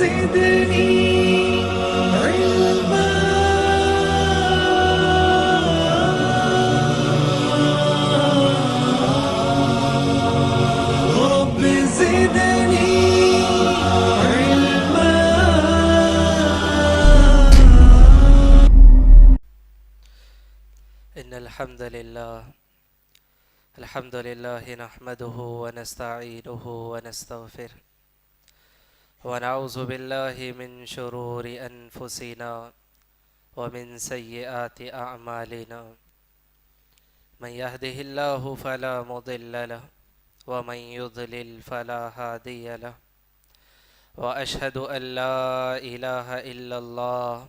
زدني علما. رب زدني علما. إن الحمد لله نحمده ونستعينه ونستغفره ونعوذ بالله من شرور أنفسنا ومن سيئات أعمالنا. من يهده الله فلا مضل له ومن يضلل فلا هادي له، وأشهد أن لا إله إلا الله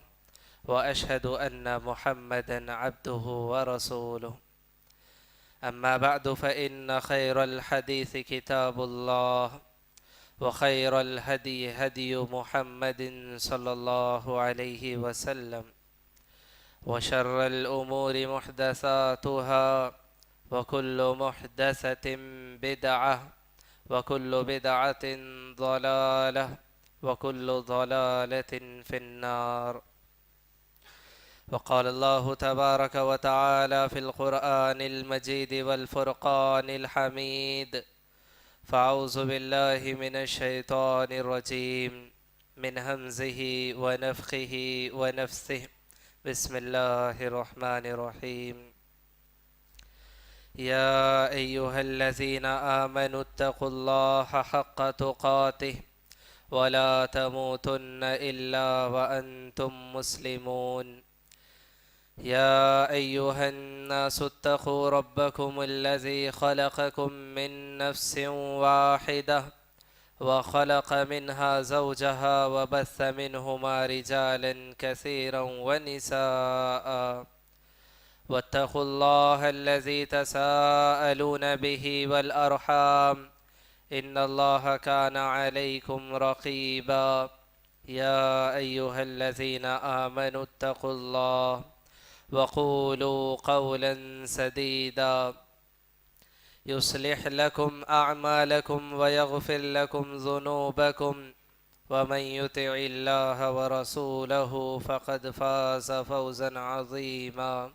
وأشهد أن محمدا عبده ورسوله. أما بعد فإن خير الحديث كتاب الله، وخير الهدي هدي محمد صلى الله عليه وسلم، وشر الأمور محدثاتها، وكل محدثة بدعة، وكل بدعة ضلالة، وكل ضلالة في النار. وقال الله تبارك وتعالى في القرآن المجيد والفرقان الحميد: فأعوذ بالله من الشيطان الرجيم من همزه ونفخه ونفثه. بسم الله الرحمن الرحيم. يا أيها الذين آمنوا اتقوا الله حق تقاته ولا تموتن إلا وأنتم مسلمون. يا أيها الناس اتقوا ربكم الذي خلقكم من نفس واحدة وخلق منها زوجها وبث منهما رجالا كثيرا ونساء، واتقوا الله الذي تساءلون به والأرحام إن الله كان عليكم رقيبا. يا أيها الذين آمنوا اتقوا الله وقولوا قولا سديدا يصلح لكم أعمالكم ويغفر لكم ذنوبكم، ومن يطع الله ورسوله فقد فاز فوزا عظيما.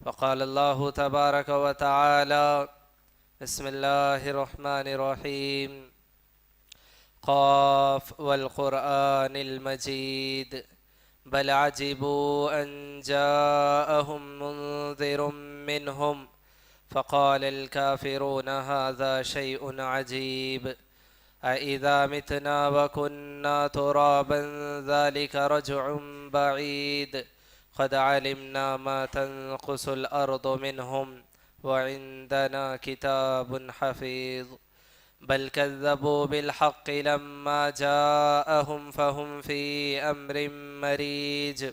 وقال الله تبارك وتعالى: بسم الله الرحمن الرحيم. قاف والقرآن المجيد بل عجبوا أن جاءهم منذر منهم فقال الكافرون هذا شيء عجيب أإذا متنا وكنا ترابا ذلك رجع بعيد قد علمنا ما تنقص الأرض منهم وعندنا كتاب حفيظ بل كذبوا بالحق لما جاءهم فهم في أمر مريج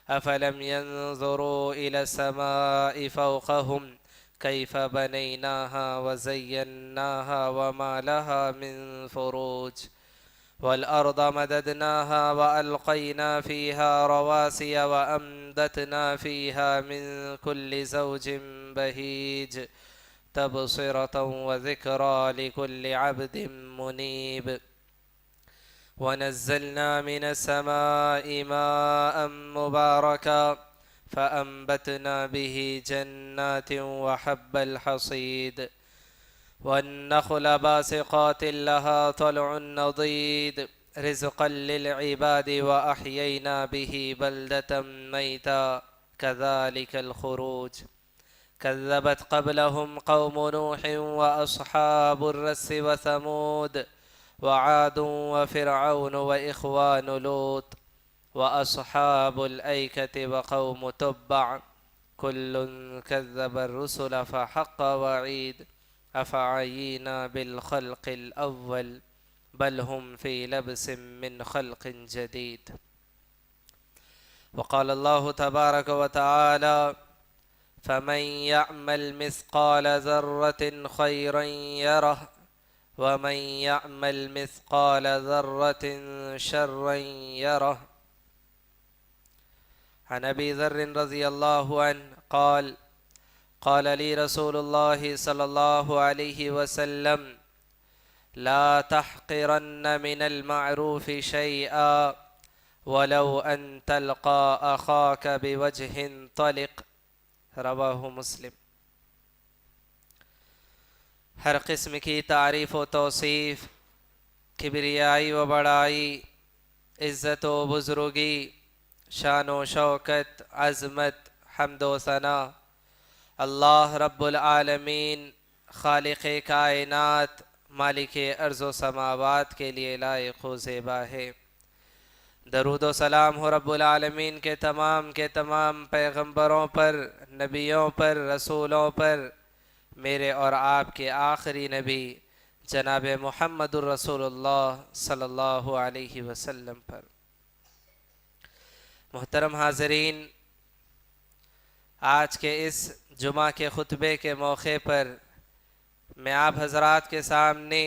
أفلم ينظروا إلى السماء فوقهم كيف بنيناها وزيناها وما لها من فروج والأرض مددناها وألقينا فيها رواسي وأنبتنا فيها من كل زوج بهيج تبصرة وذكرى لكل عبد منيب. ونزلنا من السماء ماء مباركا فأنبتنا به جنات وحب الحصيد والنخل باسقات لها طلع نضيد رزقا للعباد وأحيينا به بلدة ميتا كذلك الخروج. كذبت قبلهم قوم نوح وأصحاب الرس وثمود وعاد وفرعون وإخوان لوط وأصحاب الأيكة وقوم تبع كل كذب الرسل فحق وعيد أفعينا بالخلق الأول بل هم في لبس من خلق جديد. وقال الله تبارك وتعالى: فمن يعمل مثقال ذرة خيرا يره ومن يعمل مثقال ذرة شرا يره. عن أبي ذر رضي الله عنه قال: قال لي رسول الله صلى الله عليه وسلم: لا تحقرن من المعروف شيئا ولو أن تلقى أخاك بوجه طلق رواہ مسلم۔ ہر قسم کی تعریف و توصیف، کبریائی و بڑائی، عزت و بزرگی، شان و شوکت، عظمت، حمد و ثنا اللہ رب العالمین خالق کائنات مالک ارض و سماوات کے لیے لائق و زیبا ہے۔ درود و سلام ہو رب العالمین کے تمام پیغمبروں پر، نبیوں پر، رسولوں پر، میرے اور آپ کے آخری نبی جناب محمد الرسول اللہ صلی اللہ علیہ وسلم پر۔ محترم حاضرین، آج کے اس جمعہ کے خطبے کے موقع پر میں آپ حضرات کے سامنے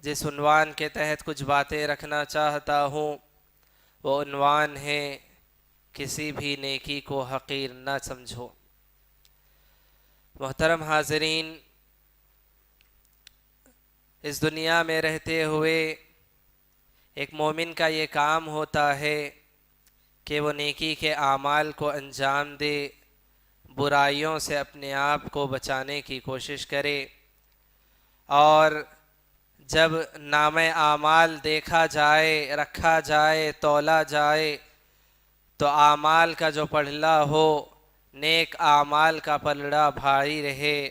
جس عنوان کے تحت کچھ باتیں رکھنا چاہتا ہوں وہ عنوان ہے کسی بھی نیکی کو حقیر نہ سمجھو۔ محترم حاضرین، اس دنیا میں رہتے ہوئے ایک مومن کا یہ کام ہوتا ہے کہ وہ نیکی کے اعمال کو انجام دے، برائیوں سے اپنے آپ کو بچانے کی کوشش کرے، اور جب نام اعمال دیکھا جائے، رکھا جائے، تولا جائے تو اعمال کا جو پلڑا ہو نیک اعمال کا پلڑا بھاری رہے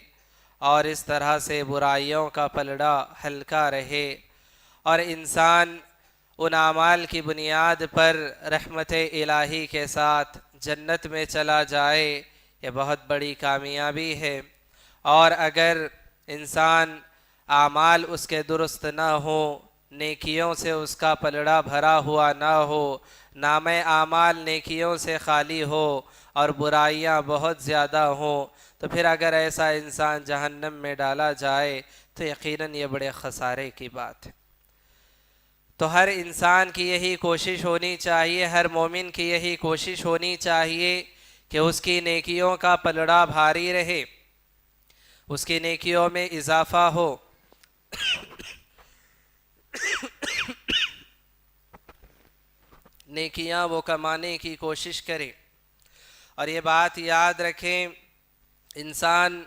اور اس طرح سے برائیوں کا پلڑا ہلکا رہے، اور انسان ان اعمال کی بنیاد پر رحمت الہی کے ساتھ جنت میں چلا جائے، یہ بہت بڑی کامیابی ہے۔ اور اگر انسان اعمال اس کے درست نہ ہو، نیکیوں سے اس کا پلڑا بھرا ہوا نہ ہو، نام اعمال نیکیوں سے خالی ہو اور برائیاں بہت زیادہ ہوں، تو پھر اگر ایسا انسان جہنم میں ڈالا جائے تو یقیناً یہ بڑے خسارے کی بات ہے۔ تو ہر انسان کی یہی کوشش ہونی چاہیے، ہر مومن کی یہی کوشش ہونی چاہیے کہ اس کی نیکیوں کا پلڑا بھاری رہے، اس کی نیکیوں میں اضافہ ہو۔ نیکیاں وہ کمانے کی کوشش کرے، اور یہ بات یاد رکھیں، انسان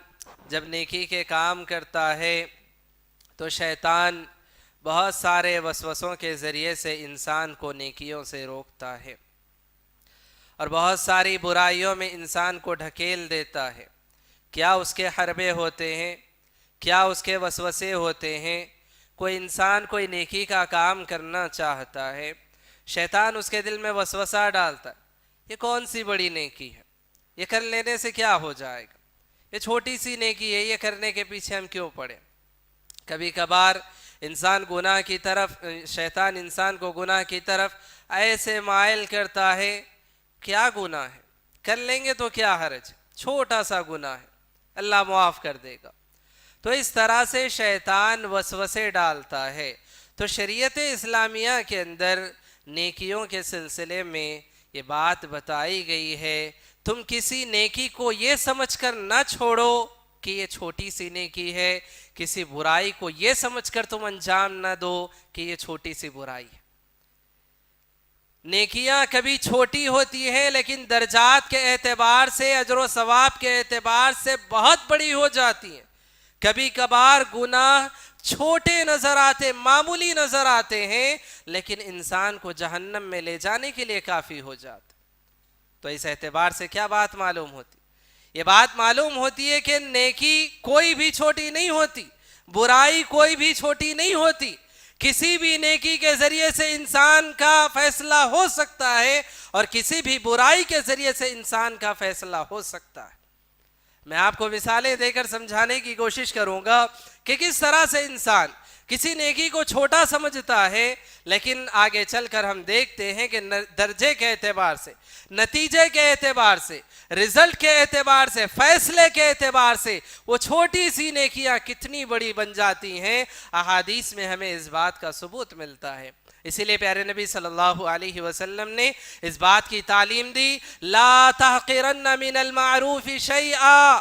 جب نیکی کے کام کرتا ہے تو شیطان بہت سارے وسوسوں کے ذریعے سے انسان کو نیکیوں سے روکتا ہے اور بہت ساری برائیوں میں انسان کو ڈھکیل دیتا ہے۔ کیا اس کے حربے ہوتے ہیں، کیا اس کے وسوسے ہوتے ہیں؟ کوئی انسان کوئی نیکی کا کام کرنا چاہتا ہے، شیطان اس کے دل میں وسوسہ ڈالتا ہے، یہ کون سی بڑی نیکی ہے، یہ کر لینے سے کیا ہو جائے گا، یہ چھوٹی سی نیکی ہے، یہ کرنے کے پیچھے ہم کیوں پڑیں۔ کبھی کبھار انسان گناہ کی طرف، شیطان انسان کو گناہ کی طرف ایسے مائل کرتا ہے، کیا گناہ ہے، کر لیں گے تو کیا حرج، چھوٹا سا گناہ ہے، اللہ معاف کر دے گا۔ تو اس طرح سے شیطان وسوسے ڈالتا ہے۔ تو شریعت اسلامیہ کے اندر نیکیوں کے سلسلے میں یہ بات بتائی گئی ہے، تم کسی نیکی کو یہ سمجھ کر نہ چھوڑو کہ یہ چھوٹی سی نیکی ہے، کسی برائی کو یہ سمجھ کر تم انجام نہ دو کہ یہ چھوٹی سی برائی ہے۔ نیکیاں کبھی چھوٹی ہوتی ہیں لیکن درجات کے اعتبار سے، اجر و ثواب کے اعتبار سے بہت بڑی ہو جاتی ہیں۔ کبھی کبھار گناہ چھوٹے نظر آتے، معمولی نظر آتے ہیں، لیکن انسان کو جہنم میں لے جانے کے لیے کافی ہو جاتے۔ تو اس اعتبار سے کیا بات معلوم ہوتی؟ یہ بات معلوم ہوتی ہے کہ نیکی کوئی بھی چھوٹی نہیں ہوتی، برائی کوئی بھی چھوٹی نہیں ہوتی۔ کسی بھی نیکی کے ذریعے سے انسان کا فیصلہ ہو سکتا ہے اور کسی بھی برائی کے ذریعے سے انسان کا فیصلہ ہو سکتا ہے۔ میں آپ کو مثالیں دے کر سمجھانے کی کوشش کروں گا کہ کس طرح سے انسان کسی نیکی کو چھوٹا سمجھتا ہے، لیکن آگے چل کر ہم دیکھتے ہیں کہ درجے کے اعتبار سے، نتیجے کے اعتبار سے، رزلٹ کے اعتبار سے، فیصلے کے اعتبار سے وہ چھوٹی سی نیکیاں کتنی بڑی بن جاتی ہیں۔ احادیث میں ہمیں اس بات کا ثبوت ملتا ہے۔ اسی لیے پیارے نبی صلی اللہ علیہ وسلم نے اس بات کی تعلیم دی، لا تحقرن من المعروف شیئا،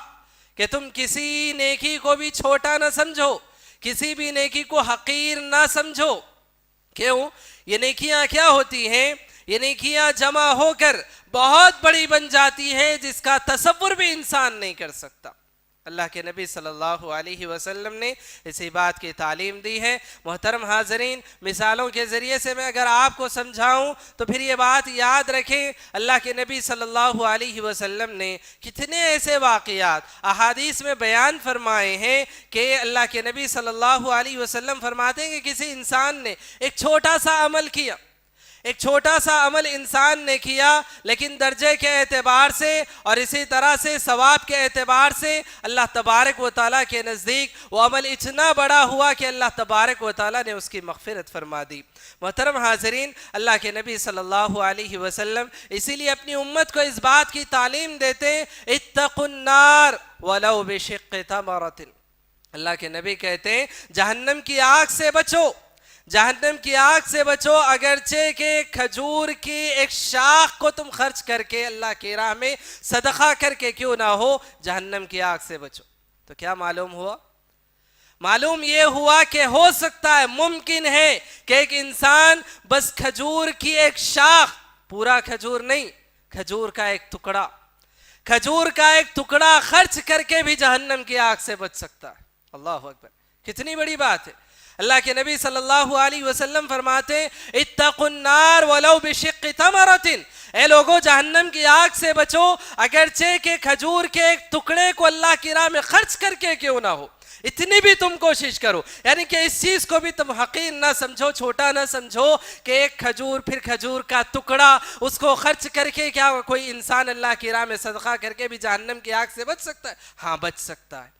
کہ تم کسی نیکی کو بھی چھوٹا نہ سمجھو، کسی بھی نیکی کو حقیر نہ سمجھو. کیوں؟ یہ نیکیاں کیا ہوتی ہیں؟ یہ نیکیاں جمع ہو کر بہت بڑی بن جاتی ہیں جس کا تصور بھی انسان نہیں کر سکتا. اللہ کے نبی صلی اللہ علیہ وسلم نے اسی بات کی تعلیم دی ہے. محترم حاضرین، مثالوں کے ذریعے سے میں اگر آپ کو سمجھاؤں تو پھر یہ بات یاد رکھیں، اللہ کے نبی صلی اللہ علیہ وسلم نے کتنے ایسے واقعات احادیث میں بیان فرمائے ہیں کہ اللہ کے نبی صلی اللہ علیہ وسلم فرماتے ہیں کہ کسی انسان نے ایک چھوٹا سا عمل کیا، ایک چھوٹا سا عمل انسان نے کیا، لیکن درجے کے اعتبار سے اور اسی طرح سے ثواب کے اعتبار سے اللہ تبارک و تعالیٰ کے نزدیک وہ عمل اتنا بڑا ہوا کہ اللہ تبارک و تعالیٰ نے اس کی مغفرت فرما دی. محترم حاضرین، اللہ کے نبی صلی اللہ علیہ وسلم اسی لیے اپنی امت کو اس بات کی تعلیم دیتے، اتقوا النار ولو بشق تمرۃ. اللہ کے نبی کہتے ہیں جہنم کی آگ سے بچو، جہنم کی آگ سے بچو، اگرچہ کہ کھجور کی ایک شاخ کو تم خرچ کر کے اللہ کی راہ میں صدقہ کر کے کیوں نہ ہو، جہنم کی آگ سے بچو. تو کیا معلوم ہوا؟ معلوم یہ ہوا کہ ہو سکتا ہے، ممکن ہے کہ ایک انسان بس کھجور کی ایک شاخ، پورا کھجور نہیں، کھجور کا ایک ٹکڑا، کھجور کا ایک ٹکڑا خرچ کر کے بھی جہنم کی آگ سے بچ سکتا ہے. اللہ اکبر، کتنی بڑی بات ہے. اللہ کے نبی صلی اللہ علیہ وسلم فرماتے اتقوا النار ولو بشق تمرۃ. اے لوگوں، جہنم کی آگ سے بچو، اگرچہ کہ کھجور کے ایک ٹکڑے کو اللہ کی راہ میں خرچ کر کے کیوں نہ ہو، اتنی بھی تم کوشش کرو. یعنی کہ اس چیز کو بھی تم حقیر نہ سمجھو، چھوٹا نہ سمجھو کہ ایک کھجور، پھر کھجور کا ٹکڑا، اس کو خرچ کر کے کیا کوئی انسان اللہ کی راہ میں صدقہ کر کے بھی جہنم کی آگ سے بچ سکتا ہے؟ ہاں، بچ سکتا ہے.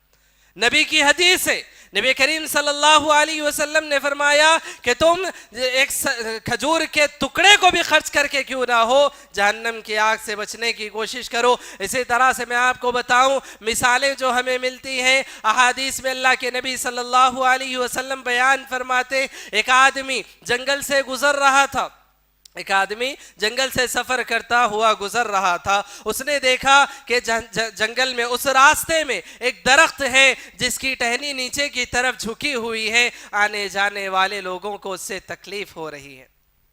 نبی کی حدیث ہے، نبی کریم صلی اللہ علیہ وسلم نے فرمایا کہ تم ایک کھجور کے ٹکڑے کو بھی خرچ کر کے کیوں نہ ہو جہنم کی آگ سے بچنے کی کوشش کرو. اسی طرح سے میں آپ کو بتاؤں مثالیں جو ہمیں ملتی ہیں احادیث میں. اللہ کے نبی صلی اللہ علیہ وسلم بیان فرماتے ایک آدمی جنگل سے گزر رہا تھا، ایک آدمی جنگل سے سفر کرتا ہوا گزر رہا تھا. اس نے دیکھا کہ جنگل میں اس راستے میں ایک درخت ہے جس کی ٹہنی نیچے کی طرف جھکی ہوئی ہے. آنے جانے والے لوگوں کو اس سے تکلیف ہو رہی ہے،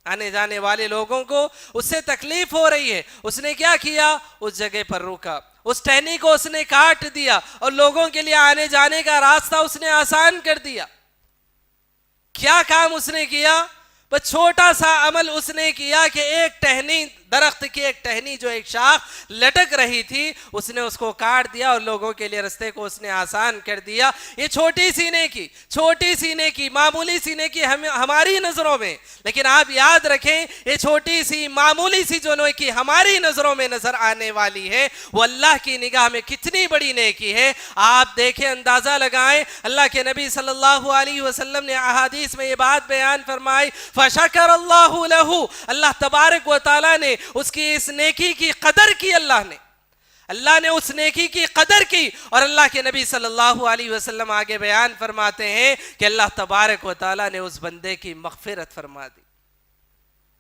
آنے جانے والے لوگوں کو اس سے تکلیف ہو رہی ہے. اس نے کیا کیا؟ اس جگہ پر رکا، اس ٹہنی کو اس نے کاٹ دیا اور لوگوں کے لیے آنے جانے کا راستہ اس نے آسان کر دیا. کیا کام اس نے کیا؟ بس چھوٹا سا عمل اس نے کیا کہ ایک ٹہنی، درخت کی ایک ٹہنی جو ایک شاخ لٹک رہی تھی، اس نے اس کو کاٹ دیا اور لوگوں کے لیے رستے کو اس نے آسان کر دیا. یہ چھوٹی سی نیکی، چھوٹی سی نیکی، معمولی سی نیکی ہماری نظروں میں، لیکن آپ یاد رکھیں یہ چھوٹی سی معمولی سی جو نیکی ہماری نظروں میں نظر آنے والی ہے وہ اللہ کی نگاہ میں کتنی بڑی نیکی ہے. آپ دیکھیں، اندازہ لگائیں. اللہ کے نبی صلی اللہ علیہ وسلم نے احادیث میں یہ بات بیان فرمائی فشکر اللہ لہ، اللہ تبارک و تعالیٰ نے اس کی اس نیکی کی قدر کی. اللہ نے اس نیکی کی قدر کی. اور اللہ کے نبی صلی اللہ علیہ وسلم آگے بیان فرماتے ہیں کہ اللہ تبارک و تعالیٰ نے اس بندے کی مغفرت فرما دی.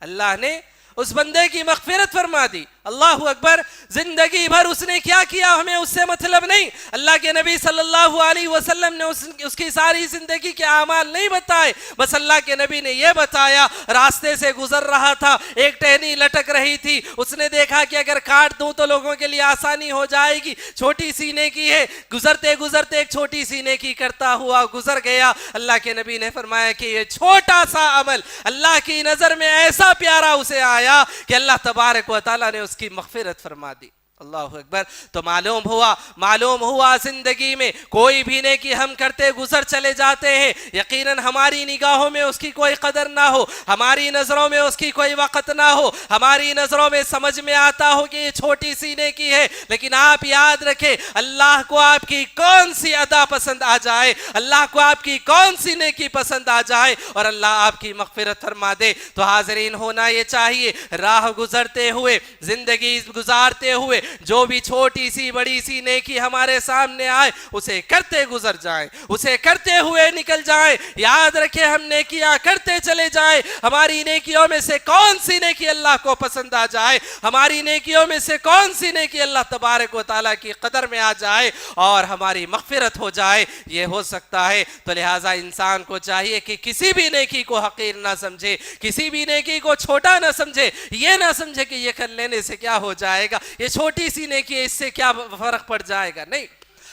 اللہ نے اس بندے کی مغفرت فرما دی. اللہ اکبر. زندگی بھر اس نے کیا کیا ہمیں اس سے مطلب نہیں. اللہ کے نبی صلی اللہ علیہ وسلم نے اس کی ساری زندگی کے اعمال نہیں بتائے، بس اللہ کے نبی نے یہ بتایا راستے سے گزر رہا تھا، ایک ٹہنی لٹک رہی تھی، اس نے دیکھا کہ اگر کاٹ دوں تو لوگوں کے لیے آسانی ہو جائے گی، چھوٹی سی نیکی ہے. گزرتے گزرتے ایک چھوٹی سی نیکی کرتا ہوا گزر گیا. اللہ کے نبی نے فرمایا کہ یہ چھوٹا سا عمل اللہ کی نظر میں ایسا پیارا اسے آیا کہ اللہ تبارک و تعالیٰ نے اس کی مغفرت فرما دی. اللہ اکبر. تو معلوم ہوا زندگی میں کوئی بھی نیکی ہم کرتے گزر چلے جاتے ہیں، یقیناً ہماری نگاہوں میں اس کی کوئی قدر نہ ہو، ہماری نظروں میں اس کی کوئی وقت نہ ہو، ہماری نظروں میں سمجھ میں آتا ہو کہ یہ چھوٹی سی نیکی ہے. لیکن آپ یاد رکھیں اللہ کو آپ کی کون سی ادا پسند آ جائے، اللہ کو آپ کی کون سی نیکی پسند آ جائے اور اللہ آپ کی مغفرت فرما دے. تو حاضرین، ہونا یہ چاہیے راہ گزرتے ہوئے، زندگی گزارتے ہوئے جو بھی چھوٹی سی بڑی سی نیکی ہمارے سامنے آئے اسے کرتے گزر جائیں, اسے کرتے ہوئے نکل جائیں. یاد رکھیں ہم نیکیاں کرتے چلے جائیں. ہماری نیکیوں میں سے کون سی نیکی اللہ کو پسند آ جائے, ہماری نیکیوں میں سے کون سی نیکی اللہ تبارک و تعالیٰ کی قدر میں آ جائے اور ہماری مغفرت ہو جائے, یہ ہو سکتا ہے. تو لہٰذا انسان کو چاہیے کہ کسی بھی نیکی کو حقیر نہ سمجھے, کسی بھی نیکی کو چھوٹا نہ سمجھے. یہ نہ سمجھے کہ یہ کر لینے سے کیا ہو جائے گا, یہ چھوٹی سی نیکی ہے, اس سے کیا فرق پڑ جائے گا. نہیں,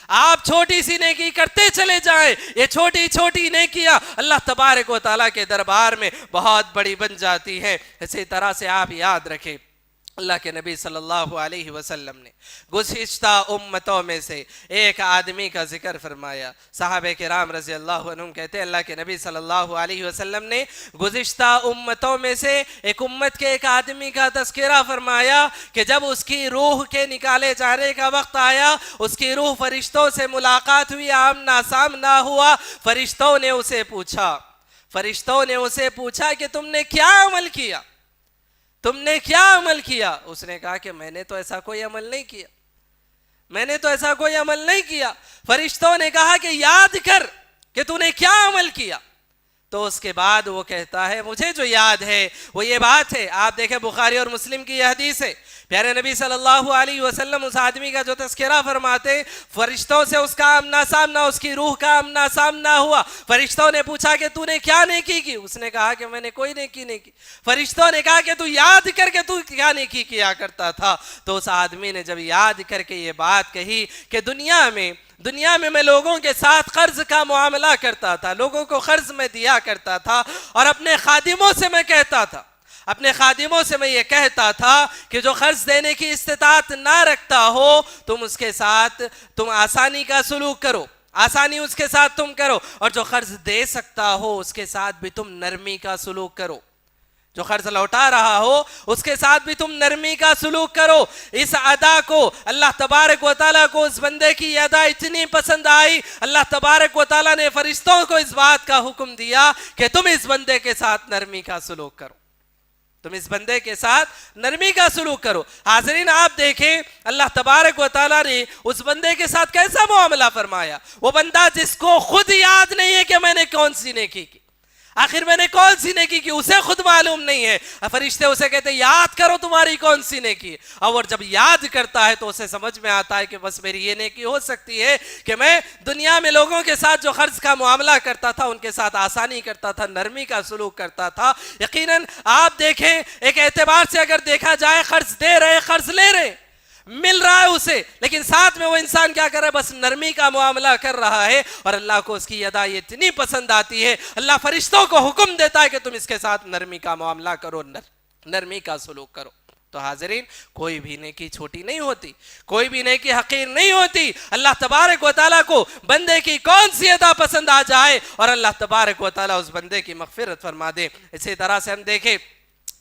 آپ چھوٹی سی نیکی کرتے چلے جائیں. یہ چھوٹی چھوٹی نیکیاں اللہ تبارک و تعالیٰ کے دربار میں بہت بڑی بن جاتی ہیں. اسی طرح سے آپ یاد رکھیں اللہ کے نبی صلی اللہ علیہ وسلم نے گزشتہ امتوں میں سے ایک آدمی کا ذکر فرمایا. صحابہ کرام رضی اللہ عنہم کہتے ہیں اللہ کے نبی صلی اللہ علیہ وسلم نے گزشتہ امتوں میں سے ایک امت کے ایک آدمی کا تذکرہ فرمایا کہ جب اس کی روح کے نکالے جانے کا وقت آیا, اس کی روح فرشتوں سے ملاقات ہوئی, آمنا سامنا ہوا. فرشتوں نے اسے پوچھا کہ تم نے کیا عمل کیا, تم نے کیا عمل کیا؟ اس نے کہا کہ میں نے تو ایسا کوئی عمل نہیں کیا, میں نے تو ایسا کوئی عمل نہیں کیا. فرشتوں نے کہا کہ یاد کر کہ تو نے کیا عمل کیا. تو اس کے بعد وہ کہتا ہے مجھے جو یاد ہے وہ یہ بات ہے. آپ دیکھیں بخاری اور مسلم کی یہ حدیث ہے. پیارے نبی صلی اللہ علیہ وسلم اس آدمی کا جو تذکرہ فرماتے, فرشتوں سے اس کا آمنا سامنا, اس کی روح کا آمنا سامنا ہوا. فرشتوں نے پوچھا کہ تو نے کیا نیکی کی؟ اس نے کہا کہ میں نے کوئی نیکی نہیں کی. فرشتوں نے کہا کہ تو یاد کر کے تو کیا نیکی کیا کرتا تھا. تو اس آدمی نے جب یاد کر کے یہ بات کہی کہ دنیا میں میں لوگوں کے ساتھ قرض کا معاملہ کرتا تھا, لوگوں کو قرض میں دیا کرتا تھا, اور اپنے خادموں سے میں یہ کہتا تھا کہ جو قرض دینے کی استطاعت نہ رکھتا ہو تم اس کے ساتھ تم آسانی کا سلوک کرو, آسانی اس کے ساتھ تم کرو, اور جو قرض دے سکتا ہو اس کے ساتھ بھی تم نرمی کا سلوک کرو, جو قرض لوٹا رہا ہو اس کے ساتھ بھی تم نرمی کا سلوک کرو. اس ادا کو اللہ تبارک و تعالیٰ کو اس بندے کی ادا اتنی پسند آئی, اللہ تبارک و تعالیٰ نے فرشتوں کو اس بات کا حکم دیا کہ تم اس بندے کے ساتھ نرمی کا سلوک کرو, تم اس بندے کے ساتھ نرمی کا سلوک کرو. حاضرین آپ دیکھیں اللہ تبارک و تعالیٰ نے اس بندے کے ساتھ کیسا معاملہ فرمایا. وہ بندہ جس کو خود یاد نہیں ہے کہ میں نے کون سی نیکی کی, آخر میں نے کون سی نیکی کی, اسے خود معلوم نہیں ہے. فرشتے اسے کہتے ہیں یاد کرو تمہاری کون سی نیکی, اور جب یاد کرتا ہے تو اسے سمجھ میں آتا ہے کہ بس میری یہ نیکی ہو سکتی ہے کہ میں دنیا میں لوگوں کے ساتھ جو قرض کا معاملہ کرتا تھا ان کے ساتھ آسانی کرتا تھا, نرمی کا سلوک کرتا تھا. یقیناً آپ دیکھیں ایک اعتبار سے اگر دیکھا جائے قرض دے رہے, قرض لے رہے, مل رہا ہے اسے, لیکن ساتھ میں وہ انسان کیا کر رہا ہے, بس نرمی کا معاملہ کر رہا ہے, اور اللہ کو اس کی ادا اتنی پسند آتی ہے. اللہ فرشتوں کو حکم دیتا ہے کہ تم اس کے ساتھ نرمی کا معاملہ کرو, نرمی کا سلوک کرو. تو حاضرین کوئی بھی نیکی چھوٹی نہیں ہوتی, کوئی بھی نیکی حقیر نہیں ہوتی. اللہ تبارک و تعالیٰ کو بندے کی کون سی ادا پسند آ جائے اور اللہ تبارک و تعالیٰ اس بندے کی مغفرت فرما دے. اسی طرح سے ہم دیکھیں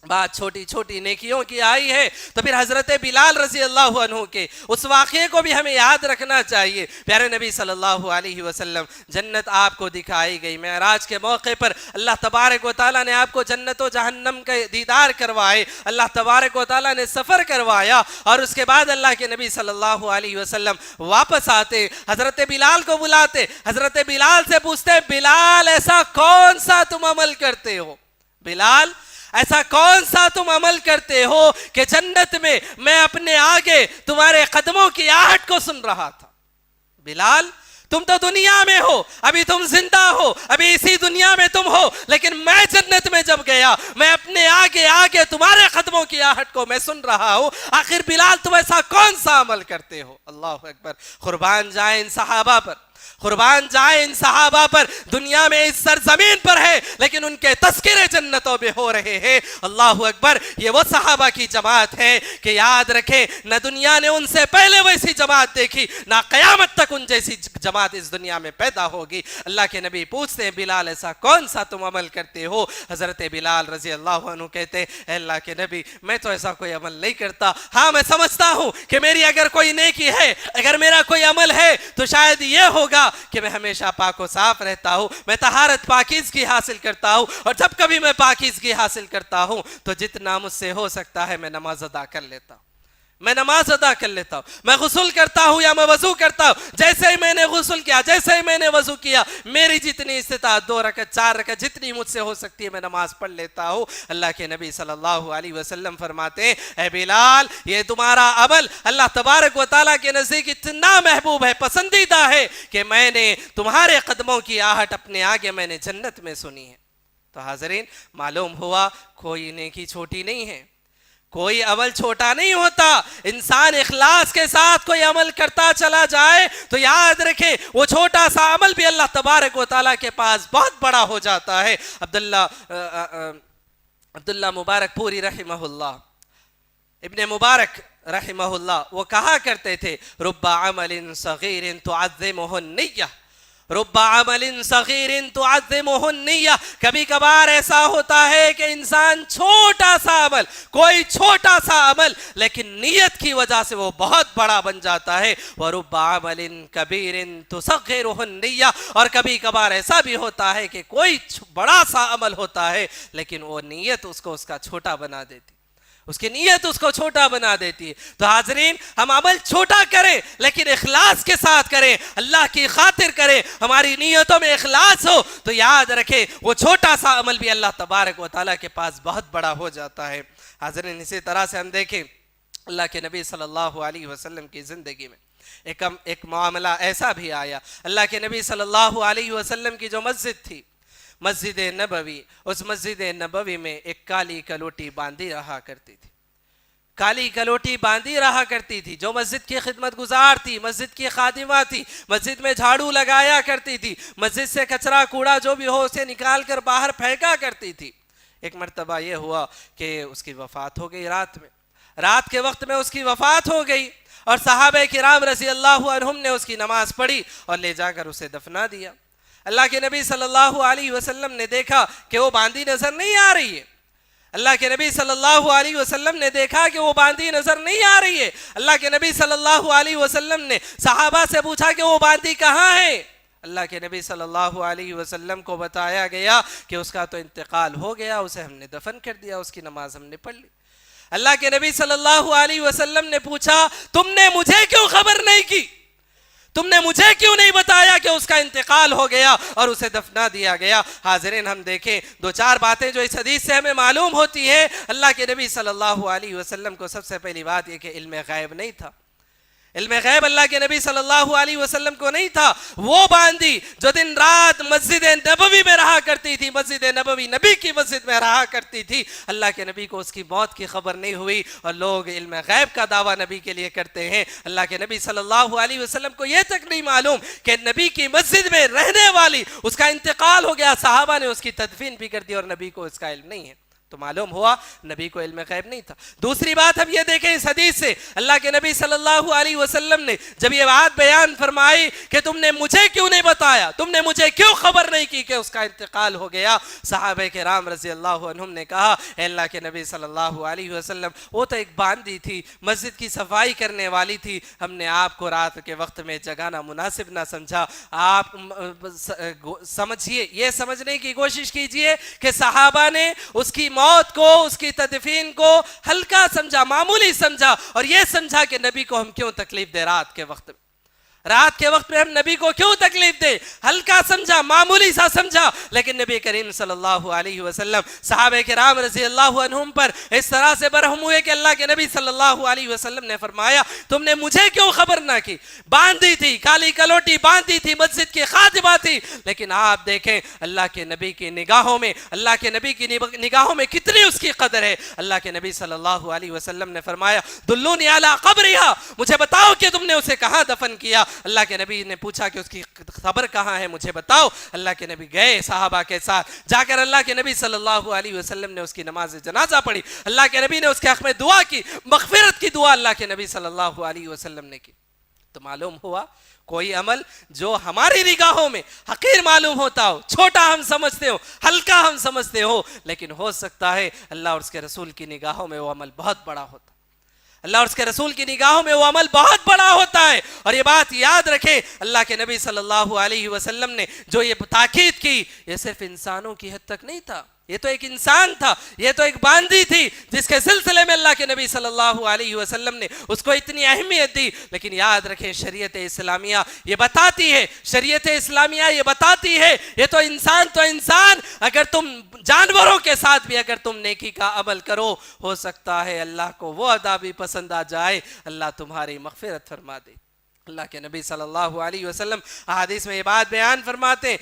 بات چھوٹی چھوٹی نیکیوں کی آئی ہے تو پھر حضرت بلال رضی اللہ عنہ کے اس واقعے کو بھی ہمیں یاد رکھنا چاہیے. پیارے نبی صلی اللہ علیہ وسلم جنت آپ کو دکھائی گئی, معراج کے موقع پر اللہ تبارک و تعالیٰ نے آپ کو جنت و جہنم کا دیدار کروائے, اللہ تبارک و تعالیٰ نے سفر کروایا, اور اس کے بعد اللہ کے نبی صلی اللہ علیہ وسلم واپس آتے, حضرت بلال کو بلاتے, حضرت بلال سے پوچھتے بلال ایسا کون سا تم عمل کرتے ہو, بلال ایسا کون سا تم عمل کرتے ہو کہ جنت میں اپنے آگے تمہارے قدموں کی آہٹ کو سن رہا تھا. بلال تم تو دنیا میں ہو, ابھی تم زندہ ہو, ابھی اسی دنیا میں تم ہو, لیکن میں جنت میں جب گیا میں اپنے آگے تمہارے قدموں کی آہٹ کو میں سن رہا ہوں. آخر بلال تم ایسا کون سا عمل کرتے ہو. اللہ اکبر. قربان جائیں ان صحابہ پر, قربان جائیں ان صحابہ پر. دنیا میں اس سرزمین پر ہے لیکن ان کے تذکرے جنتوں میں ہو رہے ہیں. اللہ اکبر. یہ وہ صحابہ کی جماعت ہے کہ یاد رکھیں نہ دنیا نے ان سے پہلے ویسی جماعت دیکھی, نہ قیامت تک ان جیسی جماعت اس دنیا میں پیدا ہوگی. اللہ کے نبی پوچھتے ہیں بلال ایسا کون سا تم عمل کرتے ہو. حضرت بلال رضی اللہ عنہ کہتے ہیں اے اللہ کے نبی میں تو ایسا کوئی عمل نہیں کرتا, ہاں میں سمجھتا ہوں کہ میری اگر کوئی نیکی ہے, اگر میرا کوئی عمل ہے تو شاید یہ ہوگا کہ میں ہمیشہ پاک و صاف رہتا ہوں, میں طہارت پاکیزگی حاصل کرتا ہوں, اور جب کبھی میں پاکیزگی حاصل کرتا ہوں تو جتنا مجھ سے ہو سکتا ہے میں نماز ادا کر لیتا ہوں, میں نماز ادا کر لیتا ہوں، میں غسل کرتا ہوں یا میں وضو کرتا ہوں، جیسے ہی میں نے غسل کیا، جیسے ہی میں نے وضو کیا، میری جتنی استطاعت 2 رکعت 4 رکعت جتنی مجھ سے ہو سکتی ہے میں نماز پڑھ لیتا ہوں۔ اللہ کے نبی صلی اللہ علیہ وسلم فرماتے ہیں اے بلال، یہ تمہارا عمل اللہ تبارک و تعالیٰ کے نزدیک اتنا محبوب ہے، پسندیدہ ہے کہ میں نے تمہارے قدموں کی آہٹ اپنے آگے میں نے جنت میں سنی ہے۔ تو حاضرین، معلوم ہوا کوئی نیکی چھوٹی نہیں ہے، کوئی عمل چھوٹا نہیں ہوتا۔ انسان اخلاص کے ساتھ کوئی عمل کرتا چلا جائے تو یاد رکھے وہ چھوٹا سا عمل بھی اللہ تبارک و تعالیٰ کے پاس بہت بڑا ہو جاتا ہے۔ عبداللہ مبارک پوری رحمہ اللہ، ابن مبارک رحمہ اللہ، وہ کہا کرتے تھے رب عمل صغیر تعظمہ النیہ، رب عمل صغیر تعظمہ النیہ، کبھی کبھار ایسا ہوتا ہے کہ انسان چھوٹا سا عمل، کوئی چھوٹا سا عمل لیکن نیت کی وجہ سے وہ بہت بڑا بن جاتا ہے۔ وَرُبَّ عَمَلٍ كَبِيرٍ تُصَغِّرُهُ النِّيَّةُ، اور کبھی کبھار ایسا بھی ہوتا ہے کہ کوئی بڑا سا عمل ہوتا ہے لیکن وہ نیت اس کو اس کا چھوٹا بنا دیتی، اس کی نیت اس کو چھوٹا بنا دیتی ہے۔ تو حاضرین، ہم عمل چھوٹا کریں لیکن اخلاص کے ساتھ کریں، اللہ کی خاطر کریں، ہماری نیتوں میں اخلاص ہو تو یاد رکھیں وہ چھوٹا سا عمل بھی اللہ تبارک و تعالیٰ کے پاس بہت بڑا ہو جاتا ہے۔ حاضرین، اسی طرح سے ہم دیکھیں اللہ کے نبی صلی اللہ علیہ وسلم کی زندگی میں ایک معاملہ ایسا بھی آیا۔ اللہ کے نبی صلی اللہ علیہ وسلم کی جو مسجد تھی، مسجد نبوی، اس مسجد نبوی میں ایک کالی کلوٹی باندھی رہا کرتی تھی، کالی کلوٹی باندھی رہا کرتی تھی، جو مسجد کی خدمت گزار تھی، مسجد کی خادمہ تھی، مسجد میں جھاڑو لگایا کرتی تھی، مسجد سے کچرا کوڑا جو بھی ہو اسے نکال کر باہر پھینکا کرتی تھی۔ ایک مرتبہ یہ ہوا کہ اس کی وفات ہو گئی، رات کے وقت میں اس کی وفات ہو گئی، اور صحابہ کرام رضی اللہ عنہم نے اس کی نماز پڑھی اور لے جا کر اسے دفنا دیا۔ اللہ کے نبی صلی اللہ علیہ وسلم نے دیکھا کہ وہ باندھی نظر نہیں آ رہی ہے، اللہ کے نبی صلی اللہ علیہ وسلم نے دیکھا کہ وہ باندھی نظر نہیں آ رہی ہے۔ اللہ کے نبی صلی اللہ علیہ وسلم نے صحابہ سے پوچھا کہ وہ باندھی کہاں ہے؟ اللہ کے نبی صلی اللہ علیہ وسلم کو بتایا گیا کہ اس کا تو انتقال ہو گیا، اسے ہم نے دفن کر دیا، اس کی نماز ہم نے پڑھ لی۔ اللہ کے نبی صلی اللہ علیہ وسلم نے پوچھا تم نے مجھے کیوں خبر نہیں کی؟ تم نے مجھے کیوں نہیں بتایا کہ اس کا انتقال ہو گیا اور اسے دفنا دیا گیا؟ حاضرین، ہم دیکھیں 2-4 باتیں جو اس حدیث سے ہمیں معلوم ہوتی ہیں۔ اللہ کے نبی صلی اللہ علیہ وسلم کو سب سے پہلی بات یہ کہ علم غیب نہیں تھا، علم غیب اللہ کے نبی صلی اللہ علیہ وسلم کو نہیں تھا۔ وہ باندھی جو دن رات مسجد نبوی میں رہا کرتی تھی، مسجد نبوی نبی کی مسجد میں رہا کرتی تھی، اللہ کے نبی کو اس کی موت کی خبر نہیں ہوئی، اور لوگ علم غیب کا دعویٰ نبی کے لیے کرتے ہیں۔ اللہ کے نبی صلی اللہ علیہ وسلم کو یہ تک نہیں معلوم کہ نبی کی مسجد میں رہنے والی اس کا انتقال ہو گیا، صحابہ نے اس کی تدفین بھی کر دی اور نبی کو اس کا علم نہیں ہے۔ تو معلوم ہوا نبی کو علم غیب نہیں تھا۔ دوسری بات ہم یہ دیکھیں اس حدیث سے، اللہ کے نبی صلی اللہ علیہ وسلم نے جب یہ بات بیان فرمائی کہ تم نے مجھے کیوں نہیں بتایا، تم نے مجھے کیوں خبر نہیں کی کہ اس کا انتقال ہو گیا، صحابہ کرام رضی اللہ عنہم نے کہا اے اللہ کے نبی صلی اللہ علیہ وسلم، وہ تو ایک باندھی تھی، مسجد کی صفائی کرنے والی تھی، ہم نے آپ کو رات کے وقت میں جگانا مناسب نہ سمجھا۔ آپ سمجھیے، یہ سمجھنے کی کوشش کیجئے کہ صحابہ نے اس کی موت کو، اس کی تدفین کو ہلکا سمجھا، معمولی سمجھا، اور یہ سمجھا کہ نبی کو ہم کیوں تکلیف دے رات کے وقت میں، رات کے وقت میں ہم نبی کو کیوں تکلیف دے، ہلکا سمجھا، معمولی سا سمجھا۔ لیکن نبی کریم صلی اللہ علیہ وسلم صحابہ کرام رضی اللہ عنہم پر اس طرح سے برہم ہوئے کہ اللہ کے نبی صلی اللہ علیہ وسلم نے فرمایا تم نے مجھے کیوں خبر نہ کی؟ باندھی تھی، کالی کلوٹی باندھی تھی، مسجد کی خادمہ تھی، لیکن آپ دیکھیں اللہ کے نبی کی نگاہوں میں، اللہ کے نبی کی نگاہوں میں کتنی اس کی قدر ہے۔ اللہ کے نبی صلی اللہ علیہ وسلم نے فرمایا دلونی علی قبرہا، مجھے بتاؤ کہ تم نے اسے کہاں دفن کیا؟ اللہ کے نبی نے پوچھا کہ اس کی خبر کہاں ہے، مجھے بتاؤ۔ اللہ کے نبی گئے صحابہ کے ساتھ، جا کر اللہ کے نبی صلی اللہ علیہ وسلم نے اس کی نماز جنازہ پڑھی، اللہ کے نبی نے اس کے حق میں دعا کی، مغفرت کی دعا اللہ کے نبی صلی اللہ علیہ وسلم نے کی۔ تو معلوم ہوا کوئی عمل جو ہماری نگاہوں میں حقیر معلوم ہوتا ہو، چھوٹا ہم سمجھتے ہو، ہلکا ہم سمجھتے ہو، لیکن ہو سکتا ہے اللہ اور اس کے رسول کی نگاہوں میں وہ عمل بہت بڑا ہوتا ہے، اللہ اور اس کے رسول کی نگاہوں میں وہ عمل بہت بڑا ہوتا ہے۔ اور یہ بات یاد رکھیں، اللہ کے نبی صلی اللہ علیہ وسلم نے جو یہ تاکید کی، یہ صرف انسانوں کی حد تک نہیں تھا، یہ تو ایک انسان تھا, یہ تو ایک باندی تھی جس کے سلسلے میں اللہ کے نبی صلی اللہ علیہ وسلم نے اس کو اتنی اہمیت دی. لیکن یاد رکھیں شریعت اسلامیہ یہ بتاتی ہے, شریعت اسلامیہ یہ بتاتی ہے یہ تو انسان, اگر تم جانوروں کے ساتھ بھی اگر تم نیکی کا عمل کرو, ہو سکتا ہے اللہ کو وہ ادا بھی پسند آ جائے, اللہ تمہاری مغفرت فرما دے. اللہ کے نبی صلی اللہ علیہ وسلم احادیث میں یہ بات بیان فرماتے ہیں,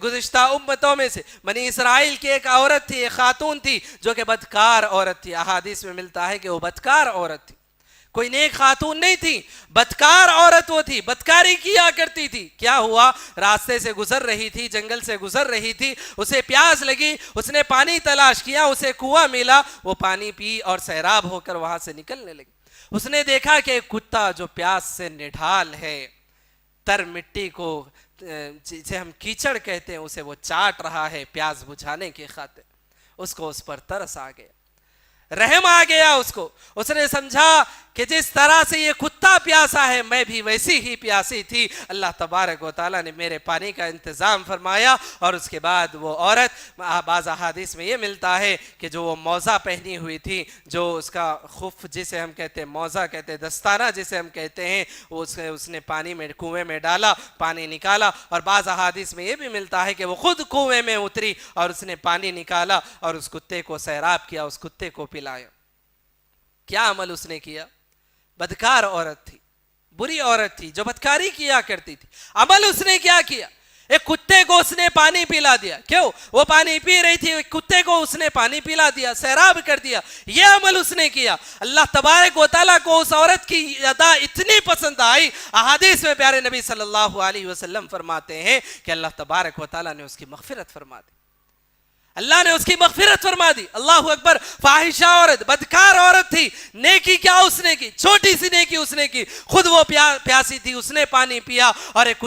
گزشتہ امتوں میں سے بنی اسرائیل کی ایک عورت تھی, ایک خاتون تھی جو کہ بدکار عورت تھی. احادیث میں ملتا ہے کہ وہ بدکار عورت تھی, کوئی نیک خاتون نہیں تھی, بدکار عورت وہ تھی, بدکاری کیا کرتی تھی. کیا ہوا, راستے سے گزر رہی تھی, جنگل سے گزر رہی تھی, اسے پیاس لگی, اس نے پانی تلاش کیا, اسے کنواں ملا, وہ پانی پی اور سیراب ہو کر وہاں سے نکلنے لگی. اس نے دیکھا کہ ایک کتا جو پیاس سے نڈھال ہے, تر مٹی کو جسے ہم کیچڑ کہتے ہیں اسے وہ چاٹ رہا ہے پیاس بجھانے کی خاطر. اس کو اس پر ترس آ گیا, رحم آ گیا اس کو. اس نے سمجھا کہ جس طرح سے یہ کتا پیاسا ہے میں بھی ویسی ہی پیاسی تھی. اللہ تبارک و تعالیٰ نے میرے پانی کا انتظام فرمایا, اور اس کے بعد وہ عورت, بعض احادیث میں یہ ملتا ہے کہ جو وہ موزہ پہنی ہوئی تھی, جو اس کا خف جسے ہم کہتے ہیں, موزہ کہتے ہیں, دستانہ جسے ہم کہتے ہیں, اس نے پانی میں کنویں میں ڈالا, پانی نکالا. اور بعض احادیث میں یہ بھی ملتا ہے کہ وہ خود کنویں میں اتری اور اس نے پانی نکالا اور اس کتے کو سیراب کیا, اس کتے کو پلایا. کیا عمل اس نے کیا؟ بدکار عورت تھی, بری عورت تھی جو بدکاری کیا کرتی تھی. عمل اس نے کیا کیا؟ ایک کتے کو اس نے پانی پلا دیا. کیوں؟ وہ پانی پی رہی تھی, ایک کتے کو اس نے پانی پلا دیا, سیراب کر دیا. یہ عمل اس نے کیا. اللہ تبارک و تعالیٰ کو اس عورت کی ادا اتنی پسند آئی. احادیث میں پیارے نبی صلی اللہ علیہ وسلم فرماتے ہیں کہ اللہ تبارک و تعالیٰ نے اس کی مغفرت فرما دی, اللہ نے اس کی مغفرت فرما دی. اللہ اکبر. فاحشہ عورت, بدکار عورت تھی, نیکی کیا اس نے کی؟ چھوٹی سی نیکی اس نے کی. خود وہ پیاسی تھی, اس نے پانی پیا, اور ایک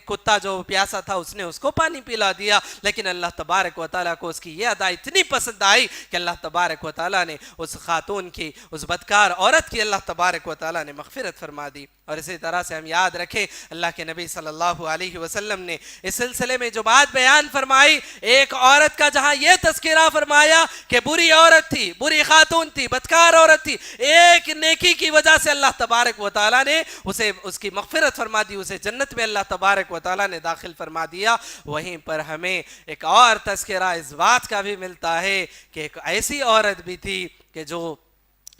کتا جو پیاسا تھا اس نے اس کو پانی پلا دیا. لیکن اللہ تبارک و تعالیٰ کو اس کی یہ ادا اتنی پسند آئی کہ اللہ تبارک و تعالیٰ نے اس خاتون کی, اس بدکار عورت کی اللہ تبارک و تعالیٰ نے مغفرت فرما دی. اور اسی طرح سے ہم یاد رکھیں اللہ کے نبی صلی اللہ علیہ وسلم نے اس سلسلے میں جو بات بیان فرمائی, ایک عورت کا جہاں یہ تذکرہ فرمایا کہ بری عورت تھی, بری خاتون تھی, بدکار عورت تھی, ایک نیکی کی وجہ سے اللہ تبارک و تعالیٰ نے اسے اس کی مغفرت فرما دی, اسے جنت میں اللہ تبارک و تعالیٰ نے داخل فرما دیا. وہیں پر ہمیں ایک اور تذکرہ اس بات کا بھی ملتا ہے کہ ایک ایسی عورت بھی تھی کہ جو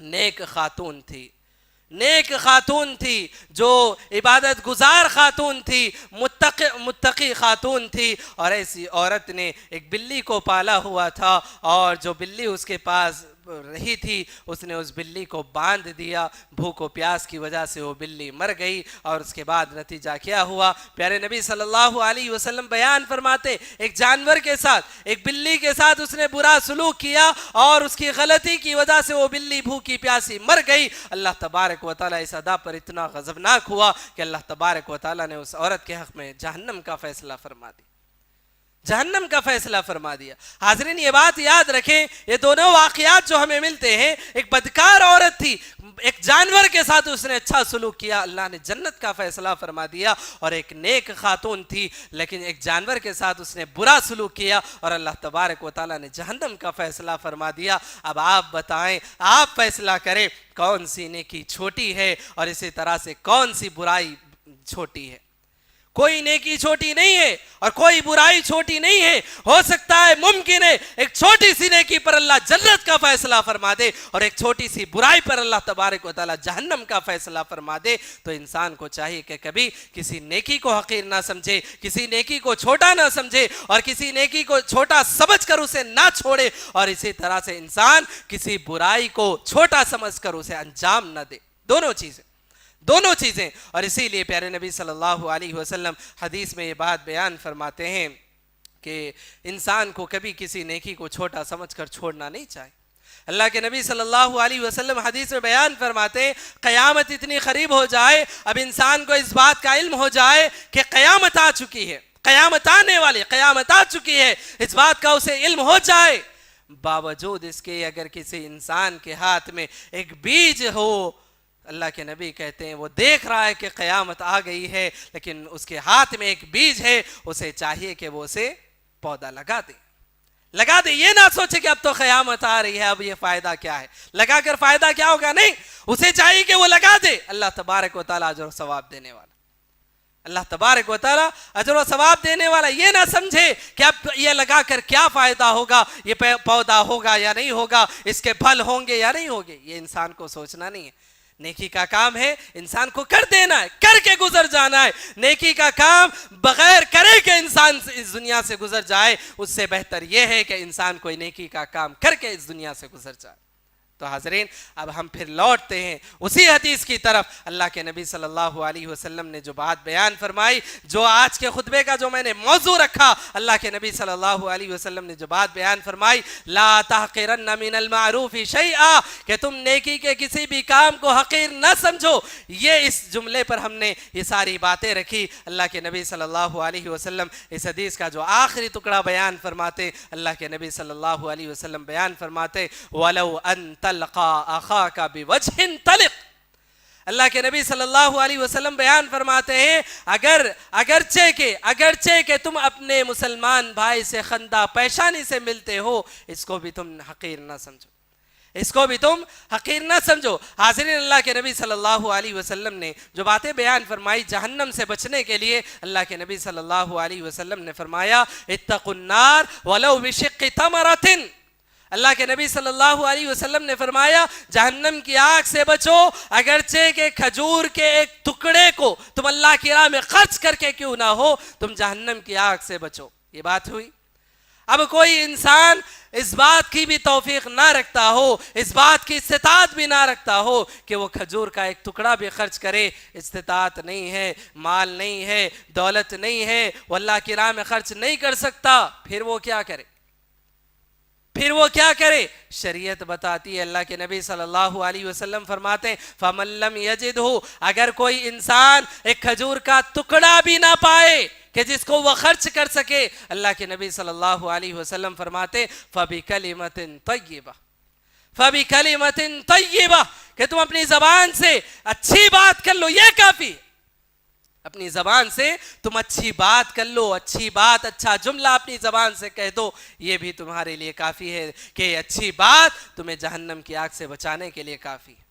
نیک خاتون تھی, نیک خاتون تھی, جو عبادت گزار خاتون تھی, متقی خاتون تھی. اور ایسی عورت نے ایک بلی کو پالا ہوا تھا, اور جو بلی اس کے پاس رہی تھی اس نے اس بلی کو باندھ دیا. بھوک و پیاس کی وجہ سے وہ بلی مر گئی. اور اس کے بعد نتیجہ کیا ہوا؟ پیارے نبی صلی اللہ علیہ وسلم بیان فرماتے ایک جانور کے ساتھ, ایک بلی کے ساتھ اس نے برا سلوک کیا, اور اس کی غلطی کی وجہ سے وہ بلی بھوکی پیاسی مر گئی. اللہ تبارک و تعالیٰ اس ادا پر اتنا غضبناک ہوا کہ اللہ تبارک و تعالیٰ نے اس عورت کے حق میں جہنم کا فیصلہ فرما دیا, جہنم کا فیصلہ فرما دیا. حاضرین یہ بات یاد رکھیں, یہ دونوں واقعات جو ہمیں ملتے ہیں, ایک بدکار عورت تھی, ایک جانور کے ساتھ اس نے اچھا سلوک کیا, اللہ نے جنت کا فیصلہ فرما دیا. اور ایک نیک خاتون تھی لیکن ایک جانور کے ساتھ اس نے برا سلوک کیا, اور اللہ تبارک و تعالیٰ نے جہنم کا فیصلہ فرما دیا. اب آپ بتائیں, آپ فیصلہ کریں کون سی نیکی چھوٹی ہے اور اسی طرح سے کون سی برائی چھوٹی ہے. کوئی نیکی چھوٹی نہیں ہے اور کوئی برائی چھوٹی نہیں ہے. ہو سکتا ہے, ممکن ہے, ایک چھوٹی سی نیکی پر اللہ جنت کا فیصلہ فرما دے اور ایک چھوٹی سی برائی پر اللہ تبارک و تعالیٰ جہنم کا فیصلہ فرما دے. تو انسان کو چاہیے کہ کبھی کسی نیکی کو حقیر نہ سمجھے, کسی نیکی کو چھوٹا نہ سمجھے, اور کسی نیکی کو چھوٹا سمجھ کر اسے نہ چھوڑے, اور اسی طرح سے انسان کسی برائی کو چھوٹا سمجھ کر اسے انجام نہ دے. دونوں چیزیں. اور اسی لیے پیارے نبی صلی اللہ علیہ وسلم حدیث میں یہ بات بیان فرماتے ہیں کہ انسان کو کبھی کسی نیکی کو چھوٹا سمجھ کر چھوڑنا نہیں چاہیے. اللہ کے نبی صلی اللہ علیہ وسلم حدیث میں بیان فرماتے ہیں قیامت اتنی قریب ہو جائے, اب انسان کو اس بات کا علم ہو جائے کہ قیامت آ چکی ہے, قیامت آنے والی, قیامت آ چکی ہے, اس بات کا اسے علم ہو جائے, باوجود اس کے اگر کسی انسان کے ہاتھ میں ایک بیج ہو, اللہ کے نبی کہتے ہیں وہ دیکھ رہا ہے کہ قیامت آ گئی ہے لیکن اس کے ہاتھ میں ایک بیج ہے, اسے چاہیے کہ وہ اسے پودا لگا دے, لگا دے، یہ نہ سوچے کہ اب تو قیامت آ رہی ہے، اب یہ فائدہ کیا ہے، لگا کر فائدہ کیا ہوگا، نہیں، اسے چاہیے کہ وہ لگا دے۔ اللہ تبارک و تعالیٰ اجر و ثواب دینے والا، اللہ تبارک و تعالیٰ اجر و ثواب دینے والا، یہ نہ سمجھے کہ اب یہ لگا کر کیا فائدہ ہوگا، یہ پودا ہوگا یا نہیں ہوگا، اس کے پھل ہوں گے یا نہیں ہوں گے، یہ انسان کو سوچنا نہیں ہے۔ نیکی کا کام ہے انسان کو کر دینا ہے، کر کے گزر جانا ہے۔ نیکی کا کام بغیر کرے کہ انسان اس دنیا سے گزر جائے، اس سے بہتر یہ ہے کہ انسان کوئی نیکی کا کام کر کے اس دنیا سے گزر جائے۔ تو حاضرین، اب ہم پھر لوٹتے ہیں اسی حدیث کی طرف۔ اللہ کے نبی صلی اللہ علیہ وسلم نے جو بات بیان فرمائی، جو آج کے خطبے کا جو میں نے موضوع رکھا، اللہ کے نبی صلی اللہ علیہ وسلم نے جو بات بیان فرمائی، لا تحقرن من المعروف شیئا، کہ تم نیکی کے کسی بھی کام کو حقیر نہ سمجھو۔ یہ اس جملے پر ہم نے یہ ساری باتیں رکھی۔ اللہ کے نبی صلی اللہ علیہ وسلم اس حدیث کا جو آخری ٹکڑا بیان فرماتے، اللہ کے نبی صلی اللہ علیہ وسلم بیان فرماتے، وَلَوْ أَن تَلْقَى أَخَاكَ بِوَجْهٍ طَلِقٍ۔ اللہ کے نبی صلی اللہ علیہ وسلم بیان فرماتے ہیں، اگرچہ کہ تم اپنے مسلمان بھائی سے خندہ پیشانی سے ملتے ہو، اس کو بھی تم حقیر نہ سمجھو، اس کو بھی تم حقیر نہ سمجھو۔ حاضرین، اللہ کے نبی صلی اللہ علیہ وسلم نے جو باتیں بیان فرمائی جہنم سے بچنے کے لیے، اللہ کے نبی صلی اللہ علیہ وسلم نے فرمایا، اتقوا النار ولو بشق تمرۃ۔ اللہ کے نبی صلی اللہ علیہ وسلم نے فرمایا، جہنم کی آگ سے بچو، اگرچہ کہ کھجور کے ایک ٹکڑے کو تم اللہ کی راہ میں خرچ کر کے کیوں نہ ہو، تم جہنم کی آگ سے بچو۔ یہ بات ہوئی۔ اب کوئی انسان اس بات کی بھی توفیق نہ رکھتا ہو، اس بات کی استطاعت بھی نہ رکھتا ہو کہ وہ کھجور کا ایک ٹکڑا بھی خرچ کرے، استطاعت نہیں ہے، مال نہیں ہے، دولت نہیں ہے، وہ اللہ کی راہ میں خرچ نہیں کر سکتا، پھر وہ کیا کرے؟ پھر وہ کیا کرے؟ شریعت بتاتی ہے، اللہ کے نبی صلی اللہ علیہ وسلم فرماتے ہیں، فَمَن لَّمْ يَجِدْهُ، اگر کوئی انسان ایک کھجور کا ٹکڑا بھی نہ پائے کہ جس کو وہ خرچ کر سکے، اللہ کے نبی صلی اللہ علیہ وسلم فرماتے، فَبِكَلِمَةٍ طَيِّبَةٍ، فَبِكَلِمَةٍ طَيِّبَةٍ، کہ تم اپنی زبان سے اچھی بات کر لو، یہ کافی۔ اپنی زبان سے تم اچھی بات کر لو، اچھی بات، اچھا جملہ اپنی زبان سے کہہ دو، یہ بھی تمہارے لیے کافی ہے کہ اچھی بات تمہیں جہنم کی آگ سے بچانے کے لیے کافی ہے۔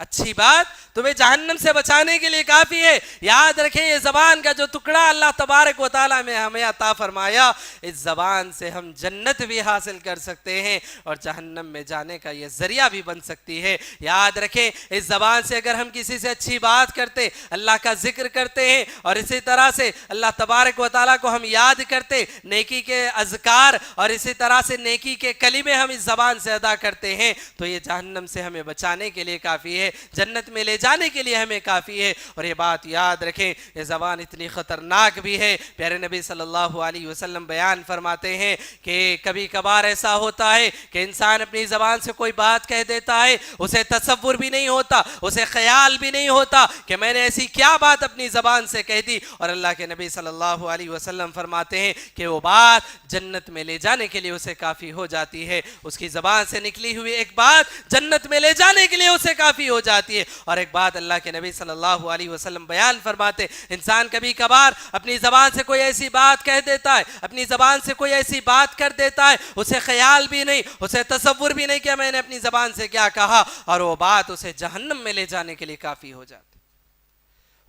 اچھی بات تمہیں جہنم سے بچانے کے لیے کافی ہے۔ یاد رکھیں، یہ زبان کا جو ٹکڑا اللہ تبارک و تعالیٰ نے ہمیں عطا فرمایا، اس زبان سے ہم جنت بھی حاصل کر سکتے ہیں اور جہنم میں جانے کا یہ ذریعہ بھی بن سکتی ہے۔ یاد رکھیں، اس زبان سے اگر ہم کسی سے اچھی بات کرتے، اللہ کا ذکر کرتے ہیں، اور اسی طرح سے اللہ تبارک و تعالیٰ کو ہم یاد کرتے، نیکی کے اذکار اور اسی طرح سے نیکی کے کلمے ہم اس زبان سے ادا کرتے ہیں، تو یہ جہنم سے ہمیں بچانے کے لیے کافی ہے، جنت میں لے جانے کے لیے ہمیں کافی ہے۔ اور یہ بات یاد رکھیں، یہ زبان اتنی خطرناک بھی ہے۔ پیارے نبی صلی اللہ علیہ وسلم بیان فرماتے ہیں کہ کبھی کبھار ایسا ہوتا ہے کہ انسان اپنی زبان سے کوئی بات کہہ دیتا ہے، اسے تصور بھی نہیں ہوتا، اسے خیال بھی نہیں ہوتا کہ میں نے ایسی کیا بات اپنی زبان سے کہہ دی، اور اللہ کے نبی صلی اللہ علیہ وسلم فرماتے ہیں کہ وہ بات جنت میں لے جانے کے لیے اسے کافی ہو جاتی ہے۔ اس کی زبان سے نکلی ہوئی ایک بات جنت میں لے جانے کے لیے اسے کافی ہو جاتی ہے۔ اور ایک بات اللہ کے نبی صلی اللہ علیہ وسلم بیان فرماتے، انسان کبھی کبھار اپنی زبان سے کوئی ایسی بات کہہ دیتا ہے، اپنی زبان سے کوئی ایسی بات کر دیتا ہے، اسے خیال بھی نہیں، اسے تصور بھی نہیں کہ میں نے اپنی زبان سے کیا کہا، اور وہ بات اسے جہنم میں لے جانے کے لیے کافی ہو جاتی،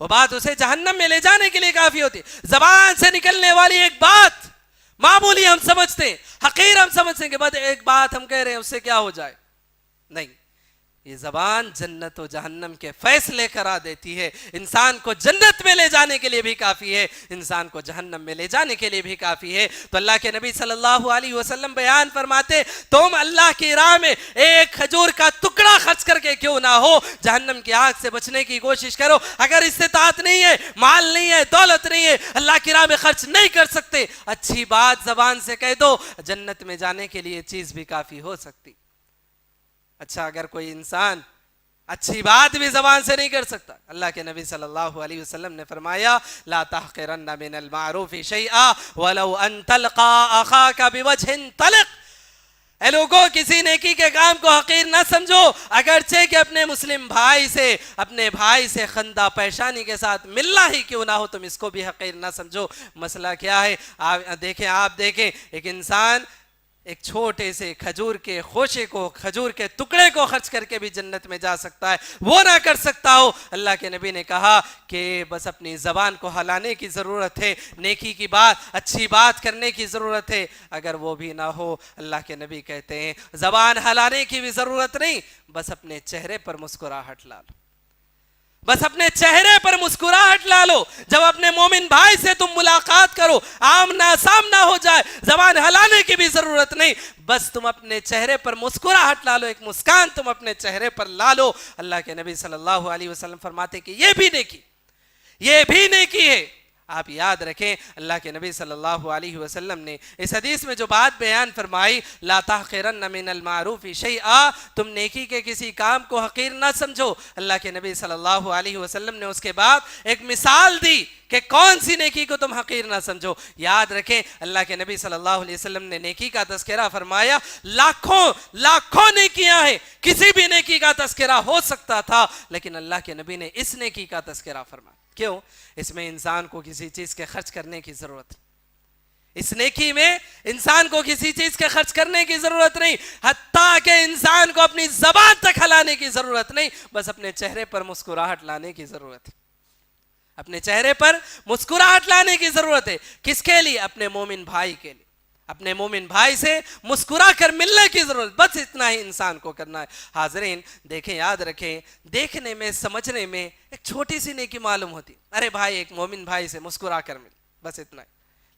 وہ بات اسے جہنم میں لے جانے کے لیے کافی ہوتی۔ زبان سے نکلنے والی ایک بات معمولی ہم سمجھتے ہیں، حقیر ہم سمجھتے ہیں کہ بس ایک بات ہم کہہ رہے ہیں، اس سے کیا ہو جائے، نہیں، یہ زبان جنت و جہنم کے فیصلے کرا دیتی ہے۔ انسان کو جنت میں لے جانے کے لیے بھی کافی ہے، انسان کو جہنم میں لے جانے کے لیے بھی کافی ہے۔ تو اللہ کے نبی صلی اللہ علیہ وسلم بیان فرماتے، تم اللہ کی راہ میں ایک کھجور کا ٹکڑا خرچ کر کے کیوں نہ ہو، جہنم کی آگ سے بچنے کی کوشش کرو۔ اگر استطاعت نہیں ہے، مال نہیں ہے، دولت نہیں ہے، اللہ کی راہ میں خرچ نہیں کر سکتے، اچھی بات زبان سے کہہ دو، جنت میں جانے کے لیے چیز بھی کافی ہو سکتی۔ اچھا، اگر کوئی انسان اچھی بات بھی زبان سے نہیں کر سکتا، اللہ کے نبی صلی اللہ علیہ وسلم نے فرمایا، لا تحقرن من المعروف شیئا ولو ان تلقى اخاك بوجه طلق۔ اے لوگوں، کسی نیکی کے کام کو حقیر نہ سمجھو، اگرچہ کہ اپنے مسلم بھائی سے، اپنے بھائی سے خندہ پیشانی کے ساتھ ملنا ہی کیوں نہ ہو، تم اس کو بھی حقیر نہ سمجھو۔ مسئلہ کیا ہے؟ آپ دیکھیں ایک انسان ایک چھوٹے سے کھجور کے خوشے کو, کھجور کے ٹکڑے کو خرچ کر کے بھی جنت میں جا سکتا ہے, وہ نہ کر سکتا ہو. اللہ کے نبی نے کہا کہ بس اپنی زبان کو ہلانے کی ضرورت ہے, نیکی کی بات, اچھی بات کرنے کی ضرورت ہے. اگر وہ بھی نہ ہو, اللہ کے نبی کہتے ہیں زبان ہلانے کی بھی ضرورت نہیں, بس اپنے چہرے پر مسکراہٹ لا لو, بس اپنے چہرے پر مسکراہٹ لا لو. جب اپنے مومن بھائی سے تم ملاقات کرو, آمنا سامنا ہو جائے, زبان ہلانے کی بھی ضرورت نہیں, بس تم اپنے چہرے پر مسکراہٹ لا لو, ایک مسکان تم اپنے چہرے پر لا لو. اللہ کے نبی صلی اللہ علیہ وسلم فرماتے کہ یہ بھی نیکی ہے. آپ یاد رکھیں اللہ کے نبی صلی اللہ علیہ وسلم نے اس حدیث میں جو بات بیان فرمائی, لا تحقرن من المعروف شیئا, تم نیکی کے کسی کام کو حقیر نہ سمجھو. اللہ کے نبی صلی اللہ علیہ وسلم نے اس کے بعد ایک مثال دی کہ کون سی نیکی کو تم حقیر نہ سمجھو. یاد رکھیں اللہ کے نبی صلی اللہ علیہ وسلم نے نیکی کا تذکرہ فرمایا, لاکھوں نیکیاں ہیں, کسی بھی نیکی کا تذکرہ ہو سکتا تھا, لیکن اللہ کے نبی نے اس نیکی کا تذکرہ فرمایا. کیوں؟ اس میں انسان کو کسی چیز کے خرچ کرنے کی ضرورت, اس نیکی میں انسان کو کسی چیز کے خرچ کرنے کی ضرورت نہیں, حتیٰ کہ انسان کو اپنی زبان تک ہلانے کی ضرورت نہیں, بس اپنے چہرے پر مسکراہٹ لانے کی ضرورت ہے. اپنے چہرے پر مسکراہٹ لانے کی ضرورت ہے. کس کے لیے؟ اپنے مومن بھائی کے لیے. اپنے مومن بھائی سے مسکرا کر ملنے کی ضرورت, بس اتنا ہی انسان کو کرنا ہے. حاضرین دیکھیں, یاد رکھیں, دیکھنے میں سمجھنے میں ایک چھوٹی سی نیکی معلوم ہوتی, ارے بھائی ایک مومن بھائی سے مسکرا کر مل, بس اتنا ہی.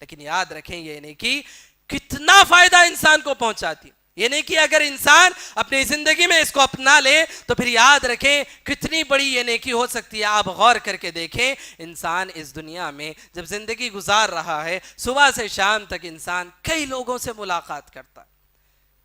لیکن یاد رکھیں یہ نیکی کتنا فائدہ انسان کو پہنچاتی. یہ نیکی اگر انسان اپنی زندگی میں اس کو اپنا لے تو پھر یاد رکھیں کتنی بڑی یہ نیکی ہو سکتی ہے. آپ غور کر کے دیکھیں, انسان اس دنیا میں جب زندگی گزار رہا ہے, صبح سے شام تک انسان کئی لوگوں سے ملاقات کرتا ہے,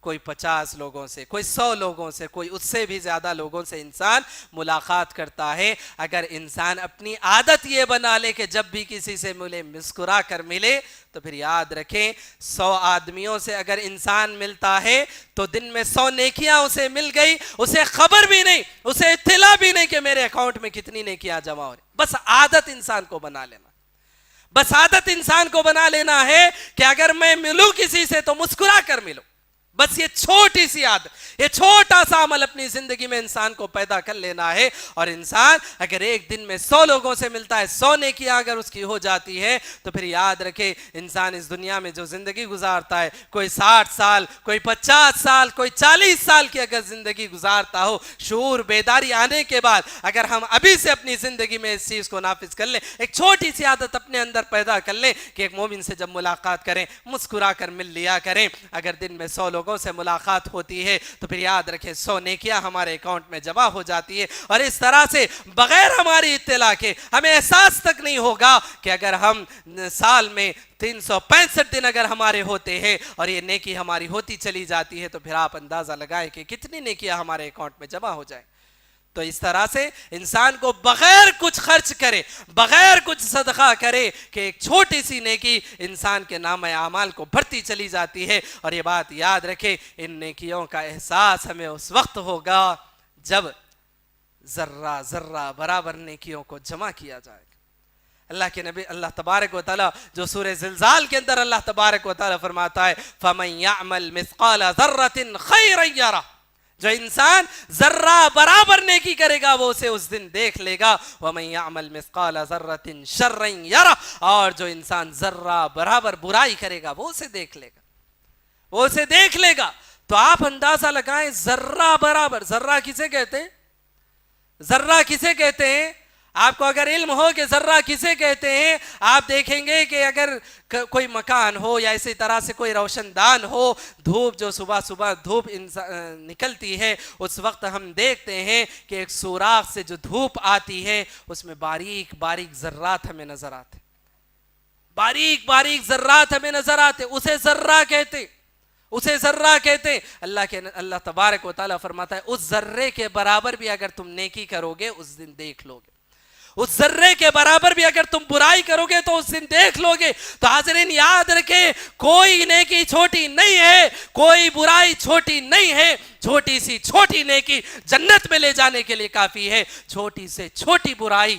کوئی 50 لوگوں سے, کوئی 100 لوگوں سے, کوئی اس سے بھی زیادہ لوگوں سے انسان ملاقات کرتا ہے. اگر انسان اپنی عادت یہ بنا لے کہ جب بھی کسی سے ملے مسکرا کر ملے, تو پھر یاد رکھیں 100 آدمیوں سے اگر انسان ملتا ہے تو دن میں 100 نیکیاں اسے مل گئی, اسے خبر بھی نہیں, اسے اطلاع بھی نہیں کہ میرے اکاؤنٹ میں کتنی نیکیاں جمع ہو رہی. بس عادت انسان کو بنا لینا, بس عادت انسان کو بنا لینا ہے کہ اگر میں ملوں کسی سے تو مسکرا کر ملوں. بس یہ چھوٹی سی عادت, یہ چھوٹا سا عمل اپنی زندگی میں انسان کو پیدا کر لینا ہے. اور انسان اگر ایک دن میں 100 لوگوں سے ملتا ہے, 100 نیکیاں اگر اس کی ہو جاتی ہے, تو پھر یاد رکھے انسان اس دنیا میں جو زندگی گزارتا ہے, کوئی 60 سال, کوئی 50 سال, کوئی 40 سال کی اگر زندگی گزارتا ہو, شعور بیداری آنے کے بعد اگر ہم ابھی سے اپنی زندگی میں اس چیز کو نافذ کر لیں, ایک چھوٹی سی عادت اپنے اندر پیدا کر لیں کہ ایک مومن سے جب ملاقات کریں مسکرا کر مل لیا کریں. اگر دن میں 100 لوگوں سے ملاقات ہوتی ہے تو پھر یاد رکھیں 100 نیکیاں ہمارے اکاؤنٹ میں جمع ہو جاتی ہے. اور اس طرح سے بغیر ہماری اطلاع کے ہمیں احساس تک نہیں ہوگا کہ اگر ہم سال میں 365 دن اگر ہمارے ہوتے ہیں اور یہ نیکی ہماری ہوتی چلی جاتی ہے, تو پھر آپ اندازہ لگائیں کہ کتنی نیکیاں ہمارے اکاؤنٹ میں جمع ہو جائیں. تو اس طرح سے انسان کو بغیر کچھ خرچ کرے, بغیر کچھ صدقہ کرے, کہ ایک چھوٹی سی نیکی انسان کے نام اعمال کو بڑھتی چلی جاتی ہے. اور یہ بات یاد رکھے, ان نیکیوں کا احساس ہمیں اس وقت ہوگا جب ذرہ ذرہ برابر نیکیوں کو جمع کیا جائے گا. اللہ کے نبی اللہ تبارک و تعالی جو سورہ زلزال کے اندر اللہ تبارک و تعالی فرماتا ہے, فَمَن يَعْمَلْ مِثْقَالَ ذَرَّةٍ خَيْرًا يَرَهُ, جو انسان ذرہ برابر نیکی کرے گا وہ اسے اس دن دیکھ لے گا. وَمَن يَعْمَلْ مِثْقَالَ ذَرَّةٍ شَرًّا يَرَهُ, اور جو انسان ذرہ برابر برائی کرے گا وہ اسے دیکھ لے گا, وہ اسے دیکھ لے گا. تو آپ اندازہ لگائیں ذرہ برابر, ذرہ کسے کہتے ہیں, ذرہ کسے کہتے ہیں؟ آپ کو اگر علم ہو کہ ذرہ کسے کہتے ہیں, آپ دیکھیں گے کہ اگر کوئی مکان ہو یا اسی طرح سے کوئی روشن دان ہو, دھوپ جو صبح صبح دھوپ نکلتی ہے, اس وقت ہم دیکھتے ہیں کہ ایک سوراخ سے جو دھوپ آتی ہے اس میں باریک باریک ذرات ہمیں نظر آتے, باریک باریک ذرات ہمیں نظر آتے, اسے ذرہ کہتے, اسے ذرہ کہتے. اللہ تبارک و تعالیٰ فرماتا ہے اس ذرے کے برابر بھی اگر تم نیکی کرو گے اس دن دیکھ لو گے, اس ذرے کے برابر بھی اگر تم برائی کرو گے تو اس دن دیکھ لو گے. تو حاضرین یاد رکھیں کوئی نیکی چھوٹی نہیں ہے, کوئی برائی چھوٹی نہیں ہے. چھوٹی سی چھوٹی نیکی جنت میں لے جانے کے لیے کافی ہے, چھوٹی سے چھوٹی برائی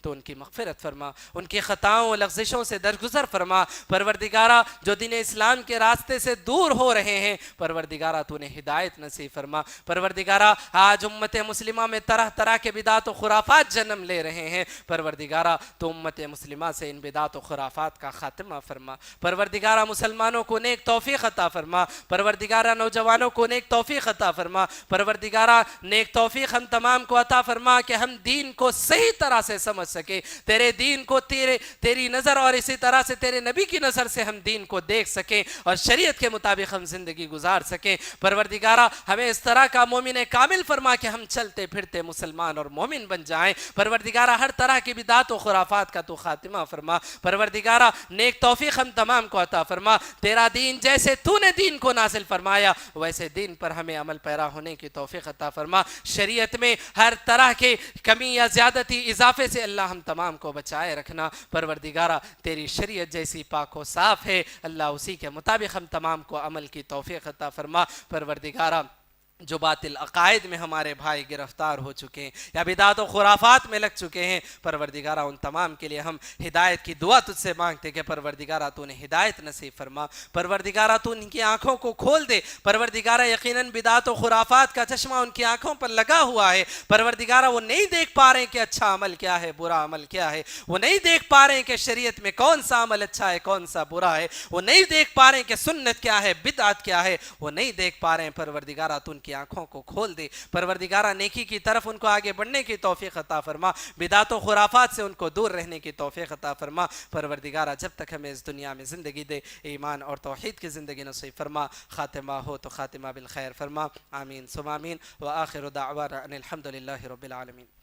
تو ان کی مغفرت فرما، ان کی خطاؤں و لغزشوں سے درگزر فرما۔ پروردگارہ جو دین اسلام کے راستے سے دور ہو رہے ہیں، پروردگارہ تو انہیں ہدایت نصیب فرما۔ پروردگارہ آج امت مسلمہ میں طرح طرح کے بدعات و خرافات جنم لے رہے ہیں، پروردگارہ تو امت مسلمہ سے ان بدعات و خرافات کا خاتمہ فرما۔ پروردگارہ مسلمانوں کو نیک توفیق عطا فرما، پروردگارہ نوجوانوں کو نیک توفیق عطا فرما، پروردگارہ نیک توفیق ہم تمام کو عطا فرما کہ ہم دین کو صحیح طرح سے سمجھ سکے، تیرے دین کو تیری نظر اور اسی طرح سے تیرے نبی کی نظر سے ہم دین کو دیکھ سکیں اور شریعت کے مطابق ہم زندگی گزار سکیں۔ پروردگارہ ہمیں اس طرح کا مومن کامل فرما کہ ہم چلتے پھرتے مسلمان اور مومن بن جائیں۔ پروردگارہ ہر طرح کی بدعات و خرافات کا تو خاتمہ فرما۔ پروردگارہ نیک توفیق ہم تمام کو عطا فرما، تیرا دین جیسے تو نے دین کو نازل فرمایا ویسے دین پر ہمیں عمل پیرا ہونے کی توفیق عطا فرما۔ شریعت میں ہر طرح کے کمی یا زیادتی اضافے سے اللہ ہم تمام کو بچائے رکھنا۔ پروردگارہ تیری شریعت جیسی پاک و صاف ہے، اللہ اسی کے مطابق ہم تمام کو عمل کی توفیق عطا فرما۔ پروردگارہ جو باطل عقائد میں ہمارے بھائی گرفتار ہو چکے ہیں یا بدعات و خرافات میں لگ چکے ہیں، پروردگارہ ان تمام کے لیے ہم ہدایت کی دعا تجھ سے مانگتے کہ پروردگارہ تو انہیں ہدایت نصیب فرما۔ پروردگارہ تو ان کی آنکھوں کو کھول دے۔ پروردگارہ یقیناً بدعات و خرافات کا چشمہ ان کی آنکھوں پر لگا ہوا ہے، پروردگارہ وہ نہیں دیکھ پا رہے ہیں کہ اچھا عمل کیا ہے، برا عمل کیا ہے، وہ نہیں دیکھ پا رہے ہیں کہ شریعت میں کون سا عمل اچھا ہے کون سا برا ہے، وہ نہیں دیکھ پا رہے ہیں کہ سنت کیا ہے بدعت کیا ہے، وہ نہیں دیکھ پا رہے ہیں۔ پروردگارہ تو ان کی آنکھوں کو کھول دے، پروردگارہ نیکی کی طرف ان کو آگے بڑھنے کی توفیق عطا فرما، بدعات و خرافات سے ان کو دور رہنے کی توفیق عطا فرما۔ پروردگارہ جب تک ہمیں اس دنیا میں زندگی دے ایمان اور توحید کی زندگی نصیب فرما، خاتمہ ہو تو خاتمہ بالخیر فرما، آمین ثم آمین، وآخر دعوانا ان الحمد للہ رب العالمین۔